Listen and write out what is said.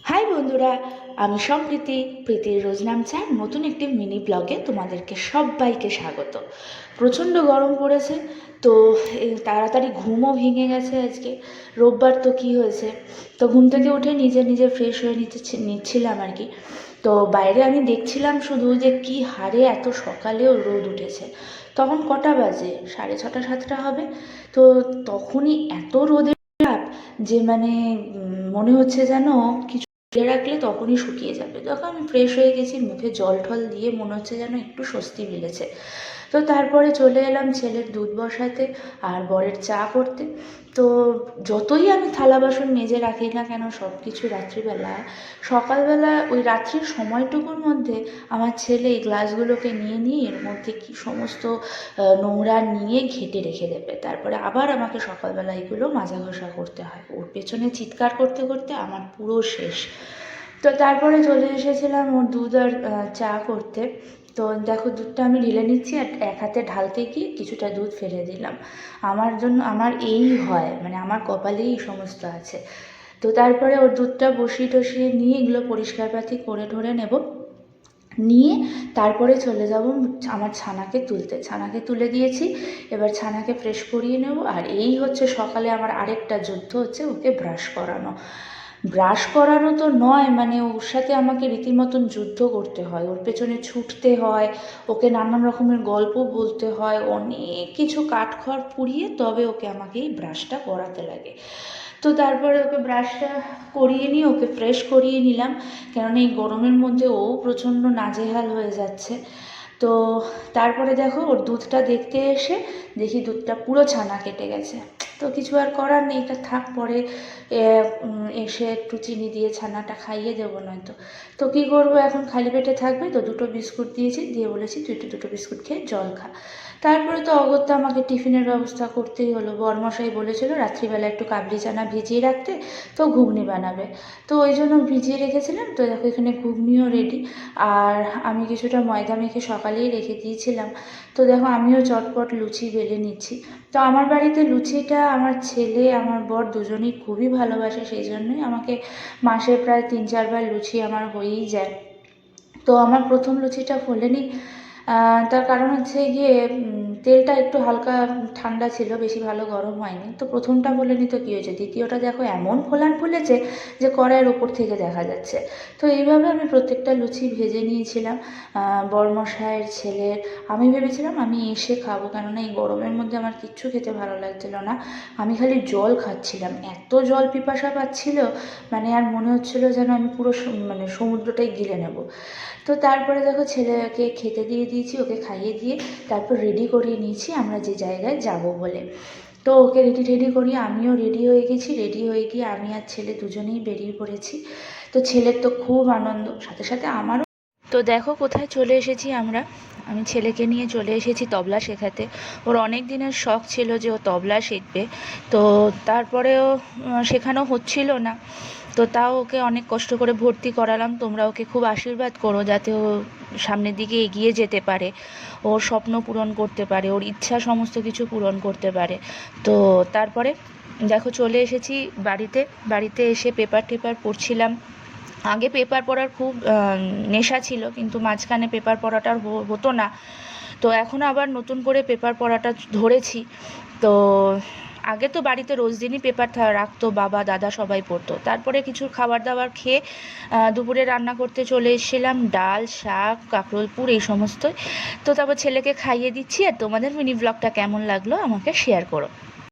High বন্ধুরা, আমি সম্প্রীতি প্রীতির রোজ নামচার নতুন একটি মিনি ব্লগে তোমাদেরকে সবাইকে স্বাগত। প্রচণ্ড গরম পড়েছে, তো তাড়াতাড়ি ঘুমও ভেঙে গেছে। আজকে রোববার, তো কি হয়েছে, তো ঘুম থেকে উঠে নিজে নিজে ফ্রেশ হয়ে নিচ্ছিলাম আর কি। তো বাইরে আমি দেখছিলাম শুধু যে কি হারে এত সকালেও রোদ উঠেছে। তখন কটা বাজে, 6:30 7টা হবে। তো তখনই এত রোদের তাপ যে মানে মনে হচ্ছে যেন কিছু ফেলে রাখলে তখনই শুকিয়ে যাবে। তখন আমি ফ্রেশ হয়ে গেছি, মুখে জল ঠল দিয়ে মনে হচ্ছে যেন একটু স্বস্তি মিলেছে। তো তারপরে চলে এলাম ছেলের দুধ বসাতে আর বরের চা করতে। তো যতই আমি থালা বাসন মেজে রাখি না কেন, সব কিছু রাত্রিবেলা, সকালবেলা ওই রাত্রির সময়টুকুর মধ্যে আমার ছেলে এই গ্লাসগুলোকে নিয়ে নিয়ে এর মধ্যে কি সমস্ত নোংরা নিয়ে ঘেঁটে রেখে দেবে। তারপরে আবার আমাকে সকালবেলা এগুলো মাজা ঘষা করতে হয়। ওর পেছনে চিৎকার করতে করতে আমার পুরো শেষ। তো তারপরে চলে এসেছিলাম ওর দুধ আর চা করতে। তো দেখো, দুধটা আমি ঢেলে নিচ্ছি আর এক হাতে ঢালতে গিয়ে কিছুটা দুধ ফেলে দিলাম। আমার জন্য আমার এই হয়, মানে আমার কপালেই এই সমস্ত আছে। তো তারপরে ওর দুধটা বসিয়ে টসিয়ে নিয়ে এগুলো পরিষ্কার পাতি করে ঠরে নেব, নিয়ে তারপরে চলে যাব আমার ছানাকে তুলতে। ছানাকে তুলে দিয়েছি, এবার ছানাকে ফ্রেশ করিয়ে নেব। আর এই হচ্ছে সকালে আমার আরেকটা যুদ্ধ, হচ্ছে ওকে ব্রাশ করানো। ব্রাশ করানো তো নয়, মানে ওর সাথে আমাকে রীতিমতন যুদ্ধ করতে হয়, ওর পেছনে ছুটতে হয়, ওকে নানান রকমের গল্প বলতে হয়, অনেক কিছু কাঠখড় পুড়িয়ে তবে ওকে আমাকে এই ব্রাশটা করাতে লাগে। তো তারপরে ওকে ব্রাশটা করিয়ে নিয়ে ওকে ফ্রেশ করিয়ে নিলাম, কেননা এই গরমের মধ্যে ও প্রচণ্ড নাজেহাল হয়ে যাচ্ছে। তো তারপরে দেখো, ওর দুধটা দেখতে এসে দেখি দুধটা পুরো ছানা কেটে গেছে। তো কিছু আর করার নেই, এটা থাক, পরে এসে একটু চিনি দিয়ে ছানাটা খাইয়ে দেবো নয়তো। তো কী করবো, এখন খালি পেটে থাকবে তো, দুটো বিস্কুট দিয়েছি, দিয়ে বলেছি তুই দুটো বিস্কুট খেয়ে জল খা। তারপরে তো অগত্যা আমাকে টিফিনের ব্যবস্থা করতেই হলো। বরমশাই বলেছিল রাত্রিবেলা একটু কাবলি চানা ভিজিয়ে রাখতে, তো ঘুগনি বানাবে। তো ওই জন্য ভিজিয়ে রেখেছিলাম। তো দেখো, এখানে ঘুগনিও রেডি। আর আমি কিছুটা ময়দা মেখে সকালেই রেখে দিয়েছিলাম। তো দেখো, আমিও চটপট লুচি বেলে নিচ্ছি। তো আমার বাড়িতে লুচিটা আমার ছেলে আমার বর দুজনেই খুবই ভালোবাসে, সেই জন্যই আমাকে মাসে প্রায় 3-4 বার লুচি আমার হয়েই যায়। তো আমার প্রথম লুচিটা ফোলেনি, তার কারণ হচ্ছে গিয়ে তেলটা একটু হালকা ঠান্ডা ছিল, বেশি ভালো গরম হয়নি। তো প্রথমটা ফোলেনি তো কী হয়েছে, দ্বিতীয়টা দেখো এমন ফোলান ফুলেছে যে কড়াইয়ের ওপর থেকে দেখা যাচ্ছে। তো এইভাবে আমি প্রত্যেকটা লুচি ভেজে নিয়েছিলাম, বরমশাইয়ের ছেলের। আমি ভেবেছিলাম আমি এসে খাবো, কেননা এই গরমের মধ্যে আমার কিচ্ছু খেতে ভালো লাগছিল না। আমি খালি জল খাচ্ছিলাম, এত জল পিপাসা পাচ্ছিল, মানে আর মনে হচ্ছিলো যেন আমি পুরো মানে সমুদ্রটাই গিলে নেব। তো তারপরে দেখো, ছেলেকে খেতে দিয়ে দিয়েছি, ওকে খাইয়ে দিয়ে তারপর রেডি করিয়ে নিয়েছি আমরা যে জায়গায় যাব বলে। তো ওকে রেডি করিয়ে আমিও রেডি হয়ে গেছি। রেডি হয়ে গিয়ে আমি আর ছেলে দুজনেই বেরিয়ে পড়েছি। তো ছেলের তো খুব আনন্দ, সাথে সাথে আমারও। তো দেখো কোথায় চলে এসেছি আমরা। আমি ছেলেকে নিয়ে চলে এসেছি তবলা শেখাতে। ওর অনেক দিনের শখ ছিল যে ও তবলা শিখবে, তো তারপরেও শেখানো হচ্ছিল না। তো তাও ওকে অনেক কষ্ট করে ভর্তি করালাম। তোমরা ওকে খুব আশীর্বাদ করো যাতে ও সামনের দিকে এগিয়ে যেতে পারে, ওর স্বপ্ন পূরণ করতে পারে, ওর ইচ্ছা সমস্ত কিছু পূরণ করতে পারে। তো তারপরে দেখো চলে এসেছি বাড়িতে। বাড়িতে এসে পেপার টেপার পড়ছিলাম। আগে পেপার পড়ার খুব নেশা ছিল, কিন্তু মাঝখানে পেপার পড়াটা হতো না। তো এখন আবার নতুন করে পেপার পড়াটা ধরেছি। তো আগে তো বাড়িতে রোজ দিনই পেপার রাখতো, বাবা দাদা সবাই পড়তো। তারপরে কিছু খাবার দাবার খেয়ে দুপুরে রান্না করতে চলে এসেছিলাম, ডাল শাক কাঁকরোলপুর এই সমস্তই। তো তারপর ছেলেকে খাইয়ে দিচ্ছি। আর তোমাদের মিনি ব্লগটা কেমন লাগলো আমাকে শেয়ার করো।